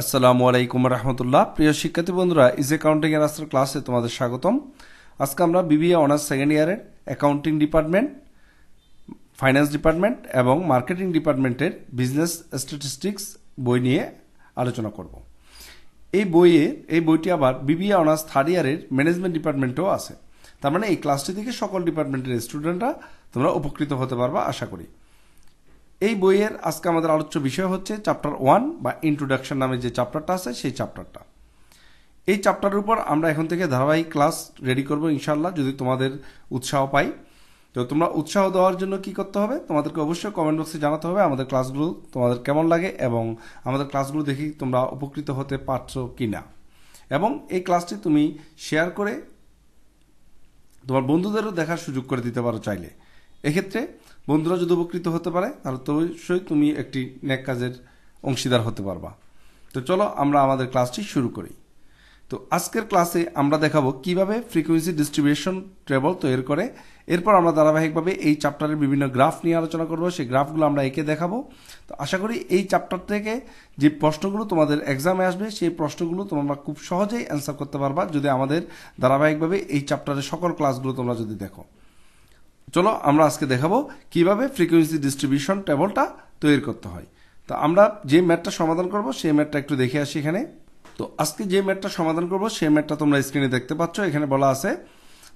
আসসালামু আলাইকুম রহমতুল্লাহ। প্রিয় শিক্ষার্থী বন্ধুরা, ইজ অ্যাকাউন্টিং এর আজকের ক্লাসে তোমাদের স্বাগতম। আজকে আমরা বিবিএ অনার্স সেকেন্ড ইয়ারের অ্যাকাউন্টিং ডিপার্টমেন্ট, ফাইন্যান্স ডিপার্টমেন্ট এবং মার্কেটিং ডিপার্টমেন্টের বিজনেস স্ট্যাটিস্টিক্স বই নিয়ে আলোচনা করব। এই বইটি আবার বিবিএ অনার্স থার্ড ইয়ারের ম্যানেজমেন্ট ডিপার্টমেন্টেও আছে। তার মানে এই ক্লাসটি থেকে সকল ডিপার্টমেন্টের স্টুডেন্টরা তোমরা উপকৃত হতে পারবা আশা করি। এই বইয়ের আজকে আমাদের আলোচ্য বিষয় হচ্ছে চ্যাপ্টার 1 বা ইন্ট্রোডাকশন নামে যে চ্যাপ্টারটা আছে সেই চ্যাপ্টারটা। এই চ্যাপ্টারের উপর আমরা এখন থেকে ধারাবাহিক ক্লাস রেডি করব ইনশাআল্লাহ, যদি তোমাদের উৎসাহ পাই। তো তোমরা উৎসাহ দেওয়ার জন্য কি করতে হবে, তোমাদেরকে অবশ্যই কমেন্ট বক্সে জানাতে হবে আমাদের ক্লাসগুলো তোমাদের কেমন লাগে এবং আমাদের ক্লাসগুলো দেখি তোমরা উপকৃত হতে পারছো কিনা। এবং এই ক্লাসটি তুমি শেয়ার করে তোমার বন্ধুদেরও দেখার সুযোগ করে দিতে পারো চাইলে। এক্ষেত্রে বন্ধুরা যদি উপকৃত হতে পারে তাহলে তো অবশ্যই তুমি একটি নেক কাজের অংশীদার হতে পারবা। তো চলো আমরা আমাদের ক্লাসটি শুরু করি। তো আজকের ক্লাসে আমরা দেখাবো কিভাবে ফ্রিকোয়েন্সি ডিস্ট্রিবিউশন টেবল তৈরি করে। এরপর আমরা ধারাবাহিকভাবে এই চ্যাপ্টারের বিভিন্ন গ্রাফ নিয়ে আলোচনা করব, সেই গ্রাফগুলো আমরা এঁকে দেখাবো। তো আশা করি এই চ্যাপ্টার থেকে যে প্রশ্নগুলো তোমাদের এক্সামে আসবে সেই প্রশ্নগুলো তোমরা খুব সহজেই অ্যান্সার করতে পারবা যদি আমাদের ধারাবাহিকভাবে এই চ্যাপ্টারের সকল ক্লাসগুলো তোমরা যদি দেখো। চলো আমরা আজকে দেখাবো কিভাবে ফ্রিকোয়েন্সি ডিস্ট্রিবিউশন টেবলটা তৈরি করতে হয়। তো আমরা যে ম্যাথটা সমাধান করব সেই ম্যাথটা একটু দেখে আসি এখানে। তো আজকে যে ম্যাথটা সমাধান করব সেই ম্যাথটা তোমরা স্ক্রিনে দেখতে পাচ্ছ। এখানে বলা আছে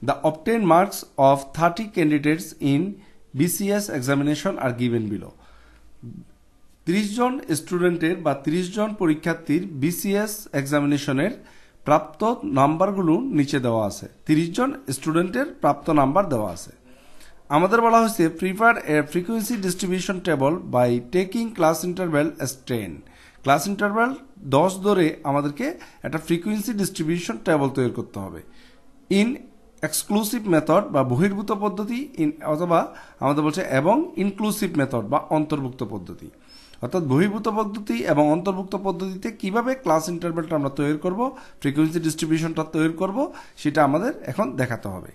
the obtain marks of 30 candidates in BCS examination are given below. 30 জন স্টুডেন্টের বা 30 জন পরীক্ষার্থীর বিসিএস এক্সামিনেশনের প্রাপ্ত নাম্বারগুলো নিচে দেওয়া আছে। 30 জন স্টুডেন্টের প্রাপ্ত নাম্বার দেওয়া আছে। আমাদের বলা হয়েছে prepare a frequency distribution table by taking class interval as 10। Class interval 10 ধরে আমাদেরকে একটা ফ্রিকোয়েন্সি ডিস্ট্রিবিউশন টেবল তৈরি করতে হবে। ইন এক্সক্লুসিভ মেথড বা বহির্ভূত পদ্ধতি, অথবা আমাদের বলছে এবং ইনক্লুসিভ মেথড বা অন্তর্ভুক্ত পদ্ধতি। অর্থাৎ বহির্ভূত পদ্ধতি এবং অন্তর্ভুক্ত পদ্ধতিতে কিভাবে ক্লাস ইন্টারভ্যালটা আমরা তৈরি করব, ফ্রিকোয়েন্সি ডিস্ট্রিবিউশনটা তৈরি করব, সেটা আমাদের এখন দেখাতে হবে।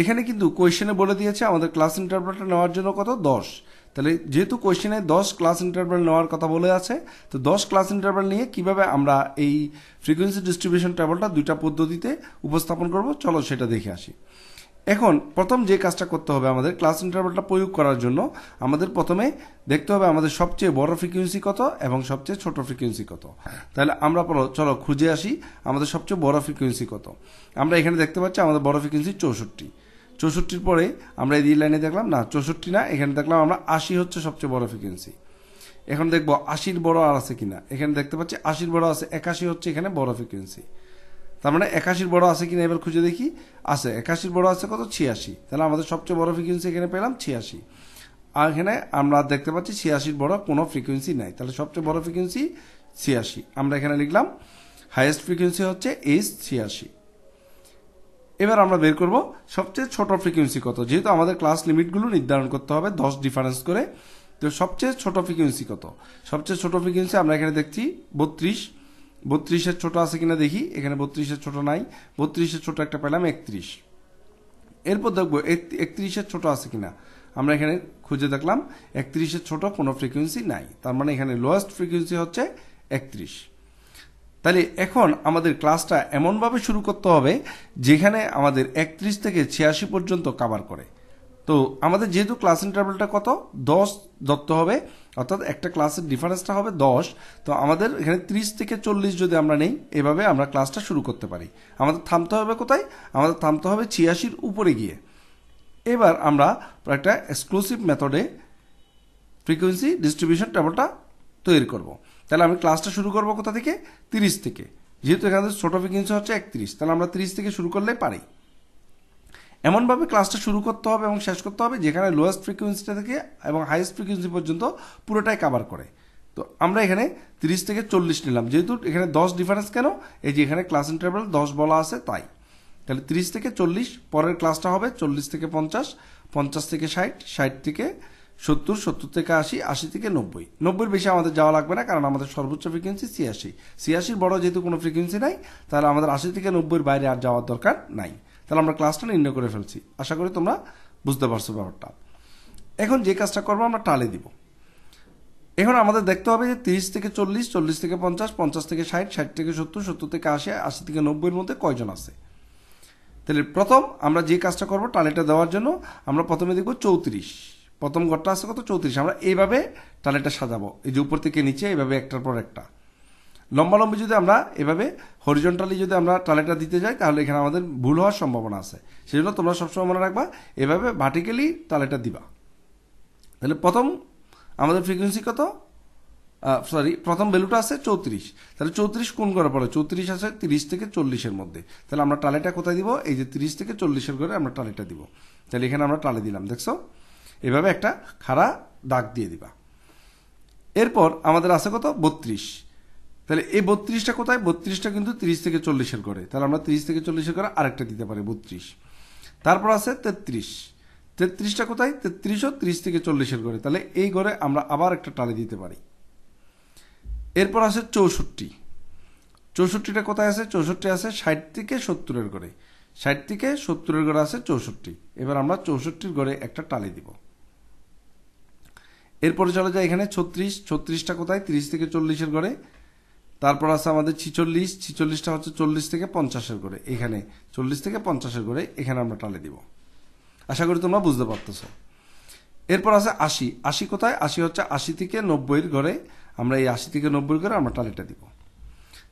এখানে কিন্তু কোয়েশ্চেনে বলে দিয়েছে আমাদের ক্লাস ইন্টারভ্যালটা নেওয়ার জন্য কত, 10। তাহলে যেহেতু কোয়েশ্চেনে 10 ক্লাস ইন্টারভ্যাল নেওয়ার কথা বলে আছে, তো 10 ক্লাস ইন্টারভ্যাল নিয়ে কিভাবে আমরা এই ফ্রিকোয়েন্সি ডিস্ট্রিবিউশন টেবলটা দুইটা পদ্ধতিতে উপস্থাপন করব, চলো সেটা দেখে আসি। এখন প্রথম যে কাজটা করতে হবে আমাদের ক্লাস ইন্টারভ্যালটা প্রয়োগ করার জন্য, আমাদের প্রথমে দেখতে হবে আমাদের সবচেয়ে বড় ফ্রিকোয়েন্সি কত এবং সবচেয়ে ছোট ফ্রিকোয়েন্সি কত। তাহলে আমরা চলো খুঁজে আসি আমাদের সবচেয়ে বড় ফ্রিকোয়েন্সি কত। আমরা এখানে দেখতে পাচ্ছি আমাদের বড় ফ্রিকোয়েন্সি 64। 64-র পরে আমরা এই লাইনে দেখলাম না 64 না, এখানে দেখলাম আমরা 80 হচ্ছে সবচেয়ে বড় ফ্রিকোয়েন্সি। এখন দেখবো 80-র বড় আর আছে কিনা। এখানে দেখতে পাচ্ছি 80-র বড় আছে, 81 হচ্ছে এখানে বড় ফ্রিকোয়েন্সি। তার মানে 81-র বড় আছে কিনা এবার খুঁজে দেখি। আছে, 81-র বড় আছে কত, 86। তাহলে আমাদের সবচেয়ে বড় ফ্রিকোয়েন্সি এখানে পেলাম 86। আর এখানে আমরা দেখতে পাচ্ছি 86-র বড় কোনো ফ্রিকোয়েন্সি নাই। তাহলে সবচেয়ে বড় ফ্রিকোয়েন্সি 86। আমরা এখানে লিখলাম হাইয়েস্ট ফ্রিকোয়েন্সি হচ্ছে 86। এবার আমরা বের করব সবচেয়ে ছোট ফ্রিকোয়েন্সি কত। যেহেতু আমাদের ক্লাস লিমিটগুলো নির্ধারণ করতে হবে 10 ডিফারেন্স করে, তো সবচেয়ে ছোট ফ্রিকোয়েন্সি কত। সবচেয়ে ছোট ফ্রিকোয়েন্সি আমরা এখানে দেখছি 32। 32-এর ছোট আছে কিনা দেখি, এখানে 32-এর ছোট নাই। 32-এর ছোট একটা পেলাম 31। এরপর দেখবো 31-এর ছোট আছে কিনা। আমরা এখানে খুঁজে দেখলাম 31-এর ছোট কোনো ফ্রিকোয়েন্সি নাই। তার মানে এখানে লোয়েস্ট ফ্রিকোয়েন্সি হচ্ছে 31। তাহলে এখন আমাদের ক্লাসটা এমনভাবে শুরু করতে হবে যেখানে আমাদের 31 থেকে 86 পর্যন্ত কভার করে। তো আমাদের যেহেতু ক্লাস ইন্টারভ্যালটা কত, 10 ধরতে হবে, অর্থাৎ একটা ক্লাসের ডিফারেন্সটা হবে 10। তো আমাদের এখানে 30 থেকে 40 যদি আমরা নেই, এভাবে আমরা ক্লাসটা শুরু করতে পারি। আমাদের থামতে হবে কোথায়, আমাদের থামতে হবে 86-র উপরে গিয়ে। এবার আমরা একটা এক্সক্লুসিভ মেথডে ফ্রিকোয়েন্সি ডিস্ট্রিবিউশন টেবলটা তৈরি করব। তাহলে আমি ক্লাসটা শুরু করব কোথা থেকে, 30 থেকে। যেহেতু এখানে ছোট ফ্রিকোয়েন্সি হচ্ছে 31, তাহলে আমরা 30 থেকে শুরু করলে পারি। এমনভাবে ক্লাসটা শুরু করতে হবে এবং শেষ করতে হবে যেখানে লোয়েস্ট ফ্রিকোয়েন্সিটা থেকে এবং হাইয়েস্ট ফ্রিকোয়েন্সি পর্যন্ত পুরোটাই কভার করে। তো আমরা এখানে 30 থেকে 40 নিলাম, যেহেতু এখানে 10 ডিফারেন্স কেন, এই যে এখানে ক্লাস ইন্টারভ্যাল 10 বলা আছে তাই। তাহলে 30 থেকে 40, পরের ক্লাসটা হবে 40 থেকে 50, 50 থেকে 60, 60 থেকে 70, 70 থেকে 80, 80 থেকে 90। 90-র বেশি আমাদের যাওয়া লাগবে না, কারণ আমাদের সর্বোচ্চ ফ্রিকোয়েন্সি 86। 86-র বড় যেহেতু কোনো ফ্রিকোয়েন্সি নাই, তাহলে আমাদের 80 থেকে 90-র বাইরে আর যাওয়ার দরকার নাই। তাহলে আমরা ক্লাসটা নির্ণয় করে ফেলছি। আশা করি তোমরা বুঝতে পারছো ব্যাপারটা। এখন যে কাজটা করবো আমরা টালে দিব। এখন আমাদের দেখতে হবে যে 30 থেকে 40, 40 থেকে 50, 50 থেকে 60, 60 থেকে 70, 70 থেকে 80, 80 থেকে 90 এর মধ্যে কয়জন আছে। তাহলে প্রথম আমরা যে কাজটা করব টালিটা দেওয়ার জন্য আমরা প্রথমে দেখব 34, প্রথম ঘরটা আছে কত 34, আমরা এইভাবে টালিটা সাজাবো, এই যে উপর থেকে নিচে এইভাবে একটার পর একটা লম্বালম্বি যদি আমরা এভাবে হরিজন্টালি যদি আমরা টালিটা দিতে যাই তাহলে এখানে আমাদের ভুল হওয়ার সম্ভাবনা আছে। সেই জন্য তোমরা সবসময় মনে রাখবা এভাবে ভার্টিক্যালি টালিটা দিবা। তাহলে প্রথম আমাদের ফ্রিকোয়েন্সি কত, প্রথম ভ্যালুটা আছে 34, তাহলে 34 কোন করে পড়ে 34 আছে 30 থেকে 40-এর মধ্যে, তাহলে আমরা টালিটা কোথায় দিব, এই যে 30 থেকে 40-এর ঘরে আমরা টালিটা দিব। তাহলে এখানে আমরা টালি দিলাম, দেখছো এভাবে একটা খাড়া দাগ দিয়ে দিবা। এরপর আমাদের আছে কত 32, তাহলে এই 32টা কোথায়, 32টা কিন্তু 30 থেকে 40-এর ঘরে, তাহলে আমরা 30 থেকে 40-এর ঘরে আরেকটা দিতে পারি 32। তারপর আছে 33, 33টা কোথায়, 33ও 30 থেকে 40-এর ঘরে, তাহলে এই ঘরে আমরা আবার একটা টালি দিতে পারি। এরপর আছে 64, 64টা কোথায় আছে, 64 আছে 60 থেকে 70-এর ঘরে, 60 থেকে 70-এর ঘরে আছে 64, এবার আমরা 64-এর ঘরে একটা টালি দিব। এরপরে চলে যায় এখানে 36, 36টা কোথায় 30 থেকে 40-এর ঘরে, তারপর আছে আমাদের 46, 46টা হচ্ছে 40 থেকে 50-এর ঘরে, এখানে 40 থেকে 50-এর ঘরে এখানে আমরা টালি দিব। আশা করি তোমরা বুঝতে পারতেছ। এরপর আছে 80, 80 কোথায়, 80 হচ্ছে 80 থেকে 90-এর ঘরে, আমরা এই 80 থেকে 90-এর ঘরে আমরা টালিটা দিব।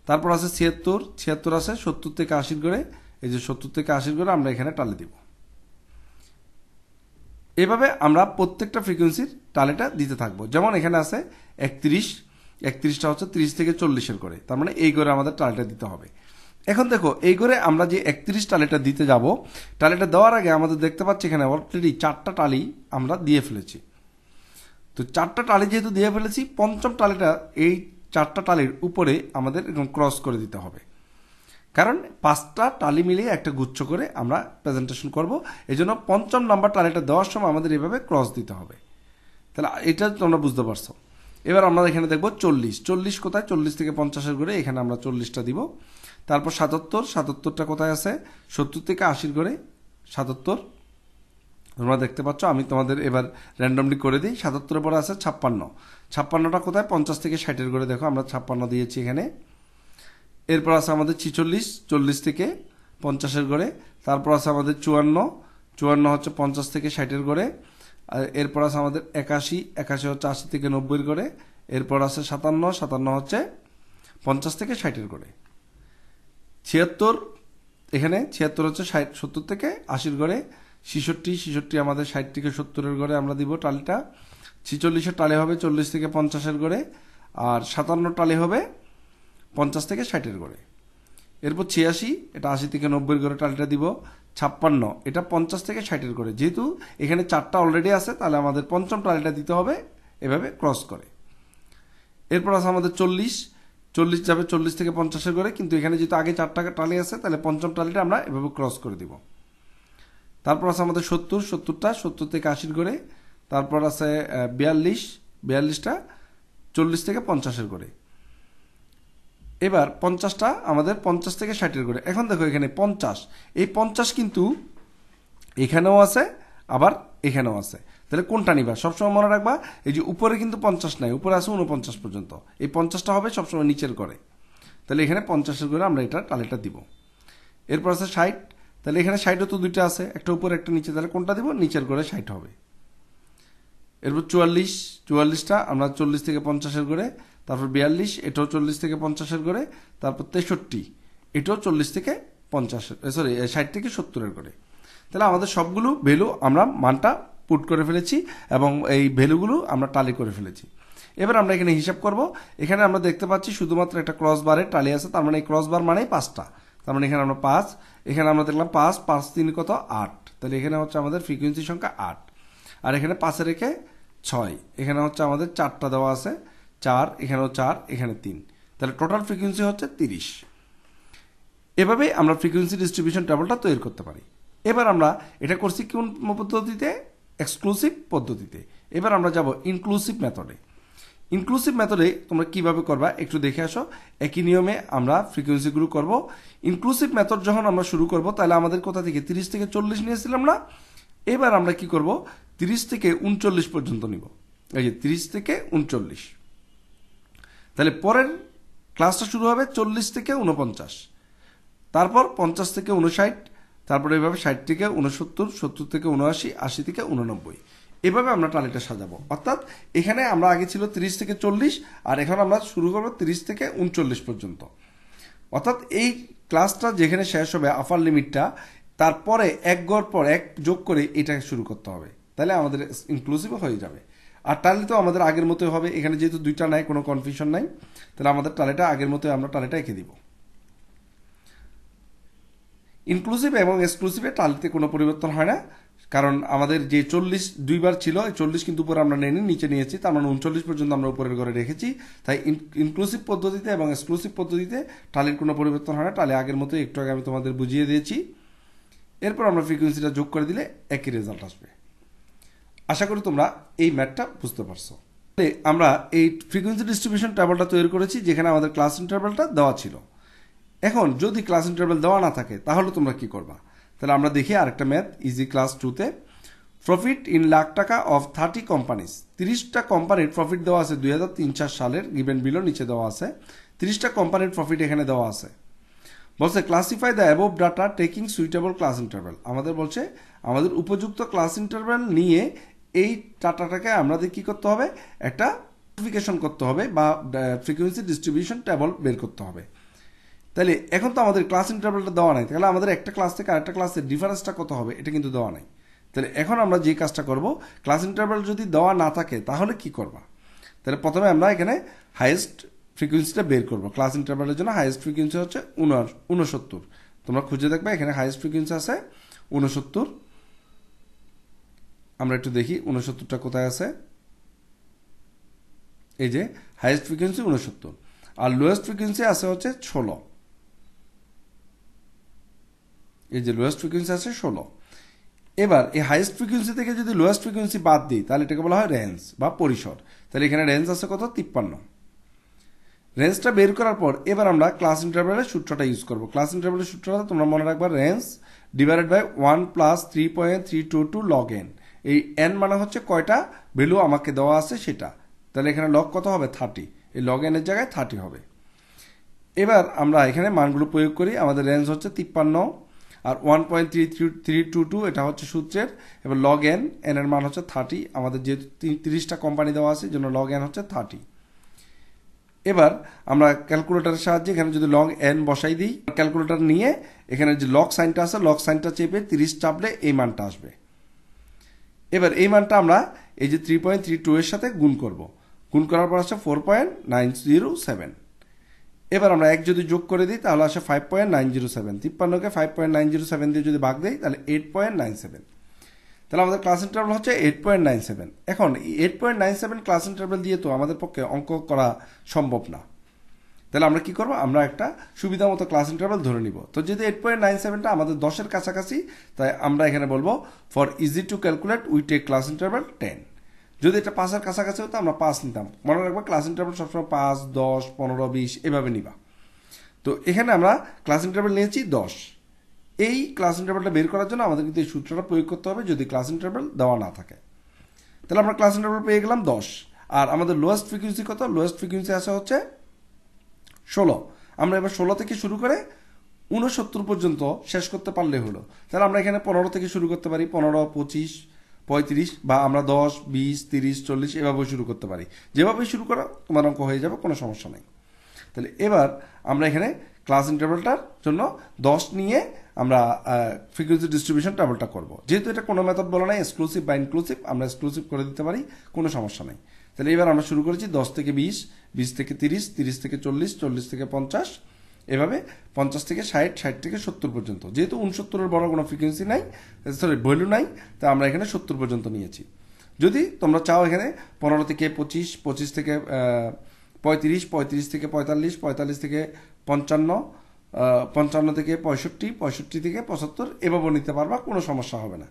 তারপর আছে 76, 76 আছে 70 থেকে 80-এর ঘরে, এই যে 70 থেকে 80-এর ঘরে আমরা এখানে টালি দিব। এভাবে আমরা প্রত্যেকটা ফ্রিকোয়েন্সির টালিটা দিতে থাকবো। যেমন এখানে আছে 31, 31টা হচ্ছে 30 থেকে 40-এর ঘরে, তার মানে এই ঘরে আমাদের টালিটা দিতে হবে। এখন দেখো এই ঘরে আমরা যে 31 টালিটা দিতে যাব, টালিটা দেওয়ার আগে আমাদের দেখতে পাচ্ছি এখানে অলরেডি 4টা টালি আমরা দিয়ে ফেলেছি। তো 4টা টালি যেহেতু দিয়ে ফেলেছি, পঞ্চম টালিটা এই 4টা টালির উপরে আমাদের এরকম ক্রস করে দিতে হবে, কারণ 5টা টালি মিলিয়ে একটা গুচ্ছ করে আমরা প্রেজেন্টেশন করব, এই জন্য পঞ্চম নাম্বার টালিটা দেওয়ার সময় আমাদের এভাবে ক্রস দিতে হবে। তাহলে এটা তোমরা বুঝতে পারছো। এবার আমরা এখানে দেখব 40, 40 কোথায় 40 থেকে 50-এর ঘরে, এখানে আমরা 40টা দিব। তারপর 77, 77টা কোথায় আছে 70 থেকে 80-এর ঘরে, 77 তোমরা দেখতে পাচ্ছ, আমি তোমাদের এবার র্যান্ডমলি করে দিই। 77-এর পরে আছে 56, 56টা কোথায় 50 থেকে 60-এর ঘরে, দেখো আমরা 56 দিয়েছি এখানে। এরপর আছে আমাদের 46, 40 থেকে 50-এর ঘরে। তারপর আছে আমাদের 54, 54 হচ্ছে 50 থেকে 60-এর ঘরে। আর এরপর আছে আমাদের 81, 81 হচ্ছে 80 থেকে 90-এর ঘরে। এরপর আছে 57, 57 হচ্ছে 50 থেকে 60-এর ঘরে। 76, এখানে 76 হচ্ছে 70 থেকে 80-এর ঘরে। 66, 66 আমাদের 60 থেকে 70-এর ঘরে আমরা দিব টালিটা। 46-এর টালি হবে 40 থেকে 50-এর ঘরে, আর 57 টালি হবে 50 থেকে 60-এর ঘরে। এরপর 86, এটা 80 থেকে 90-এর ঘরে টালিটা দিব। 56, এটা 50 থেকে 60-এর ঘরে, যেহেতু এখানে 4টা অলরেডি আছে তাহলে আমাদের পঞ্চম টালিটা দিতে হবে এভাবে ক্রস করে। এরপর আছে আমাদের 40, 40 যাবে 40 থেকে 50-এর ঘরে, কিন্তু এখানে যেহেতু আগে 4টা টালি আছে তাহলে পঞ্চম টালিটা আমরা এভাবে ক্রস করে দিব। তারপর আছে আমাদের 70, 70টা 70 থেকে 80-এর ঘরে। তারপর আছে 42, 42টা 40 থেকে 50-এর ঘরে। এবার 50টা আমাদের 50 থেকে 60-এর ঘরে। এখন দেখো এখানে 50, এই 50 কিন্তু এখানেও আছে আবার এখানেও আছে, তাহলে কোনটা নিবা সবসময় মনে রাখবা, এই যে উপরে কিন্তু 50 নাই, উপরে আছে 49 পর্যন্ত, এই 50টা হবে সবসময় নিচের ঘরে, তাহলে এখানে 50-এর ঘরে আমরা এটা টালিটা দিব। এরপর আছে 60, তাহলে এখানে 60ও তো দুইটা আছে, একটা উপরে একটা নিচে, তাহলে কোনটা দিব, নিচের ঘরে 60 হবে। এরপর 44, 44টা আমরা 40 থেকে 50-এর ঘরে। তারপর 42, এটাও 40 থেকে 50-এর ঘরে। তারপর 63, এটাও 40 থেকে 60 থেকে 70-এর ঘরে। তাহলে আমাদের সবগুলো ভ্যালু আমরা মানটা পুট করে ফেলেছি এবং এই ভ্যালুগুলো আমরা টালি করে ফেলেছি। এবার আমরা এখানে হিসাব করব। এখানে আমরা দেখতে পাচ্ছি শুধুমাত্র একটা ক্রস বারের টালি আছে, তার মানে এই ক্রস বার মানেই 5টা, তার মানে এখানে আমরা 5, এখানে আমরা দেখলাম 5, 5 3 কত 8, তাহলে এখানে হচ্ছে আমাদের ফ্রিকোয়েন্সি সংখ্যা 8। আর এখানে 5 রেখে 6, এখানে হচ্ছে আমাদের 4টা দেওয়া আছে, 4, এখানেও 4, এখানে 3, তাহলে টোটাল ফ্রিকোয়েন্সি হচ্ছে 30। এভাবে আমরা ফ্রিকোয়েন্সি ডিস্ট্রিবিউশন টেবলটা তৈরি করতে পারি। এবার আমরা এটা করছি কোন পদ্ধতিতে, এক্সক্লুসিভ পদ্ধতিতে। এবার আমরা যাব ইনক্লুসিভ মেথডে। ইনক্লুসিভ মেথডে তোমরা কিভাবে করবা একটু দেখে আসো। একই নিয়মে আমরা ফ্রিকোয়েন্সিগুলো করব। ইনক্লুসিভ মেথড যখন আমরা শুরু করব তাহলে আমাদের কোথা থেকে 30 থেকে 40 নিয়েছিলাম না, এবার আমরা কি করব 30 থেকে 39 পর্যন্ত নিব। এই যে 30 থেকে 39, তাহলে পরের ক্লাসটা শুরু হবে 40 থেকে 49, তারপর 50 থেকে 59, তারপরে এইভাবে 60 থেকে 69, 70 থেকে 79, 80 থেকে 89, এভাবে আমরা টালিটা সাজাবো। অর্থাৎ এখানে আমরা আগে ছিল 30 থেকে 40, আর এখন আমরা শুরু করবো 30 থেকে 39 পর্যন্ত। অর্থাৎ এই ক্লাসটা যেখানে শেষ হবে আপার লিমিটটা, তারপরে এক গড় পর এক যোগ করে এটাকে শুরু করতে হবে, তাহলে আমাদের ইনক্লুসিভ হয়ে যাবে। আর টালি তো আমাদের আগের মতোই হবে, এখানে যেহেতু দুইটা নাই, কোনো কনফিউশন নাই, তাহলে আমাদের টালিটা আগের মতোই আমরা টালিটা এঁকে দিব। ইনক্লুসিভ এবং এক্সক্লুসিভে টালিতে কোনো পরিবর্তন হয় না, কারণ আমাদের যে 40 দুইবার ছিল, 40 কিন্তু উপরে আমরা নেইনি, নিচে নিয়েছি, তার মানে 39 পর্যন্ত আমরা উপরের ঘরে রেখেছি। তাই ইনক্লুসিভ পদ্ধতিতে এবং এক্সক্লুসিভ পদ্ধতিতে টালির কোনো পরিবর্তন হয় না, টালি আগের মতো একটু আগে আমি তোমাদের বুঝিয়ে দিয়েছি। এরপর আমরা ফ্রিকোয়েন্সিটা যোগ করে দিলে একই রেজাল্ট আসবে। আশা করি তোমরা এই ম্যাথটা বুঝতে পারছো। আমরা এই ফ্রিকোয়েন্সি ডিস্ট্রিবিউশন টেবিলটা তৈরি করেছি, যেখানে আমাদের ক্লাস ইন্টারভ্যালটা দেওয়া ছিল। এখন যদি ক্লাস ইন্টারভ্যাল দেওয়া না থাকে তাহলে তোমরা কি করবা? তাহলে আমরা দেখি আরেকটা ম্যাথ ইজি ক্লাস 2তে। Profit in lakh taka of 30 companies, 30টা কোম্পানির প্রফিট দেওয়া আছে 2003-4 সালের, গিভেন বিলো নিচে দেওয়া আছে। 30টা কোম্পানির প্রফিট এখানে দেওয়া আছে। বলছে classify the above data taking suitable class interval. আমাদের বলছে আমাদের উপযুক্ত ক্লাস ইন্টারভ্যাল নিয়ে এই ডাটাটাকে আমাদের কি করতে হবে, একটা ক্লাসিফিকেশন করতে হবে বা ফ্রিকোয়েন্সি ডিস্ট্রিবিউশন টেবল বের করতে হবে। তাহলে এখন তো আমাদের ক্লাস ইন্টারভ্যালটা দেওয়া নাই, তাহলে আমাদের একটা ক্লাস থেকে আরেকটা ক্লাসের ডিফারেন্সটা কত হবে এটা কিন্তু দেওয়া নাই। তাহলে এখন আমরা যে কাজটা করব, ক্লাস ইন্টারভ্যাল যদি দেওয়া না থাকে তাহলে কি করবা? তাহলে প্রথমে আমরা এখানে হাইয়েস্ট ফ্রিকোয়েন্সিটা বের করব। ক্লাস ইন্টারভ্যালের জন্য হাইয়েস্ট ফ্রিকোয়েন্সি হচ্ছে 69। তোমরা খুঁজে দেখবে এখানে হাইয়েস্ট ফ্রিকোয়েন্সি আছে 69। আমরা একটু দেখি 69টা কোথায় আছে। এই যে হাইয়েস্ট ফ্রিকোয়েন্সি 69, আর লোয়েস্ট ফ্রিকোয়েন্সি আছে হচ্ছে 16। এই যে লোয়েস্ট ফ্রিকোয়েন্সি আছে 16। এবার এই হাইয়েস্ট ফ্রিকোয়েন্সি থেকে যদি লোয়েস্ট ফ্রিকোয়েন্সি বাদ দিই তাহলে এটাকে বলা হয় রেঞ্জ বা পরিসর। তাহলে এখানে রেঞ্জ আছে কত? 53। রেঞ্জটা বের করার পর এবার আমরা ক্লাস ইন্টারভ্যালের সূত্রটা ইউজ করব। ক্লাস ইন্টারভ্যালের সূত্রটা তোমরা মনে রাখবা, range divided by 1 plus 3.322 log n. এই এন মানে হচ্ছে কয়টা ভ্যালু আমাকে দেওয়া আছে সেটা। তাহলে এখানে লগ কত হবে? 30। এই লগ এনের জায়গায় 30 হবে। এবার আমরা এখানে মানগুলো প্রয়োগ করি। আমাদের রেঞ্জ হচ্ছে 53 আর 1.3322 এটা হচ্ছে সূত্রের। এবার লগ এন, এন এর মান হচ্ছে 30। আমাদের যেহেতু 30টা কোম্পানি দেওয়া আছে জন্য লগ এন হচ্ছে 30। এবার আমরা ক্যালকুলেটরের সাহায্যে এখানে যদি লগ এন বসাই দিই, ক্যালকুলেটর নিয়ে এখানে যে লগ সাইনটা আছে, লগ সাইনটা চেপে 30 চাপলে এই মানটা আসবে। এবার এই মানটা আমরা এই যে 3.32 এর সাথে গুণ করব। গুণ করার পর আসছে 4.907। এবার আমরা এক যদি যোগ করে দিই তাহলে আসে 5.907। 53কে 5.907 দিয়ে যদি ভাগ দেই তাহলে 8.97। তাহলে আমাদের ক্লাস ইন্টারভ্যাল হচ্ছে 8.97। এখন 8.97 ক্লাস ইন্টারভ্যাল দিয়ে তো আমাদের পক্ষে অঙ্ক করা সম্ভব না। তাহলে আমরা কি করব? আমরা একটা সুবিধা মতো ক্লাস ইন্টারভ্যাল ধরে নিব। তো যদি 8.97টা আমাদের 10-এর কাছাকাছি, তাই আমরা এখানে বলবো for easy to calculate we take class interval 10। যদি এটা 5-এর কাছাকাছি হতো আমরা 5 নিতাম। মনে রাখবো ক্লাস ইন্টারভ্যাল সবসময় 5, 10, 15, 20 এভাবে নিবা। তো এখানে আমরা ক্লাস ইন্টারভ্যাল নিয়েছি 10। এই ক্লাস ইন্টারভ্যালটা বের করার জন্য আমাদের কিন্তু এই সূত্রটা প্রয়োগ করতে হবে যদি ক্লাস ইন্টারভ্যাল দেওয়া না থাকে। তাহলে আমরা ক্লাস ইন্টারভ্যাল পেয়ে গেলাম 10। আর আমাদের লোয়েস্ট ফ্রিকোয়েন্সি কত? লোয়েস্ট ফ্রিকোয়েন্সি আসা হচ্ছে 16। আমরা এবার 16 থেকে শুরু করে 69 পর্যন্ত শেষ করতে পারলে হলো। তাহলে আমরা এখানে 15 থেকে শুরু করতে পারি, 15, 25, 35, বা আমরা 10, 20, 30, 40 এভাবে শুরু করতে পারি। যেভাবে শুরু করা তোমার অঙ্ক হয়ে যাবে, কোনো সমস্যা নেই। তাহলে এবার আমরা এখানে ক্লাস ইন্টারভ্যালটার জন্য 10 নিয়ে আমরা ফ্রিকোয়েন্সি ডিস্ট্রিবিউশন টেবিলটা করব। যেহেতু এটা কোনো মেথড বলা নাই, এক্সক্লুসিভ বা ইনক্লুসিভ, আমরা এক্সক্লুসিভ করে দিতে পারি, কোনো সমস্যা নেই। তাহলে এবার আমরা শুরু করেছি 10 থেকে 20, 20 থেকে 30, 30 থেকে 40, 40 থেকে 50, এভাবে 50 থেকে 60, 60 থেকে 70 পর্যন্ত। যেহেতু 69-এর বড় কোনো ফ্রিকোয়েন্সি নাই, সরি ভ্যালু নাই, তাই আমরা এখানে 70 পর্যন্ত নিয়েছি। যদি তোমরা চাও এখানে 15 থেকে 25, 25 থেকে 35, 35 থেকে 45, 45 থেকে 55, 55 থেকে 65, 65 থেকে 75 এভাবে নিতে পারবা, কোনো সমস্যা হবে না।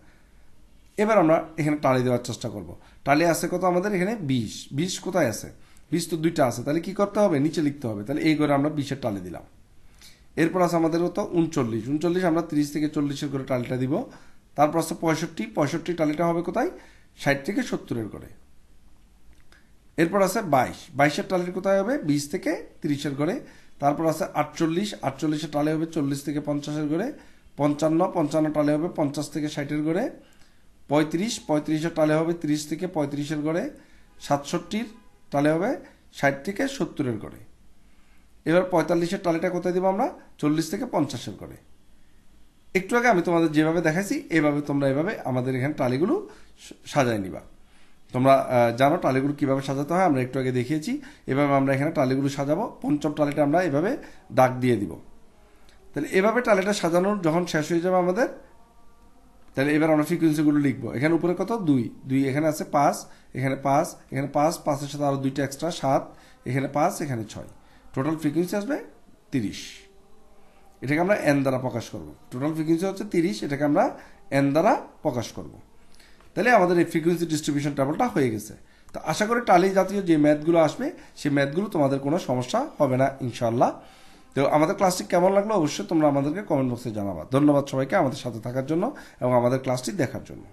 এবার আমরা এখানে টালি দেওয়ার চেষ্টা করব। টালি আছে কত আমাদের এখানে? 20। 20 কোথায় আছে? 20 তো দুইটা আছে, তাহলে কি করতে হবে? নিচে লিখতে হবে। তাহলে এই করে আমরা 20-এর টালি দিলাম। এরপর আছে আমাদের কত? 39। 39 আমরা 30 থেকে 40-এর করে টালিটা দিব। তারপর আছে 65। 65 টালিটা হবে কোথায়? 60 থেকে 70-এর করে। এরপর আছে 22, 22-এর টালির কোথায় হবে 20 থেকে 30-এর ঘরে। তারপর আছে 48, 48-এর টালি হবে 40 থেকে 50-এর ঘরে। 55, 55 টালি হবে 50 থেকে 60-এর ঘরে। 35, 35-এর টালি হবে 30 থেকে 35-এর ঘরে। 67-র টালি হবে 60 থেকে 70-এর ঘরে। এবার 45-এর টালিটা কোথায় দেবো আমরা 40 থেকে 50-এর ঘরে। একটু আগে আমি তোমাদের যেভাবে দেখাইছি এভাবে তোমরা এভাবে আমাদের এখানে টালিগুলো সাজায় নিবা। তোমরা জানো টালিগুলো কিভাবে সাজাতে হয়, আমরা একটু আগে দেখিয়েছি। এভাবে আমরা এখানে টালিগুলো সাজাবো। পঞ্চম টালিটা আমরা এভাবে দাগ দিয়ে দিব। তাহলে এভাবে টালিটা সাজানোর যখন শেষ হয়ে যাবে আমাদের, তাহলে এবার আমরা ফ্রিকোয়েন্সিগুলো লিখবো। এখানে উপরে কত 2, 2 এখানে আছে 5, এখানে 5, এখানে 5, 5-এর সাথে আরো 2টা এক্সট্রা 7, এখানে 5, এখানে 6, টোটাল ফ্রিকোয়েন্সি আসবে 30। এটাকে আমরা এন দ্বারা প্রকাশ করব। টোটাল ফ্রিকোয়েন্সি হচ্ছে 30, এটাকে আমরা এন দ্বারা প্রকাশ করব। তাহলে আমাদের এই ফ্রিকোয়েন্সি ডিস্ট্রিবিউশন টেবলটা হয়ে গেছে। তো আশা করি টালি জাতীয় যে ম্যাথগুলো আসবে সেই ম্যাথগুলো তোমাদের কোনো সমস্যা হবে না ইনশাআল্লাহ। তো আমাদের ক্লাসটি কেমন লাগলো অবশ্যই তোমরা আমাদেরকে কমেন্ট বক্সে জানাবা। ধন্যবাদ সবাইকে আমাদের সাথে থাকার জন্য এবং আমাদের ক্লাসটি দেখার জন্য।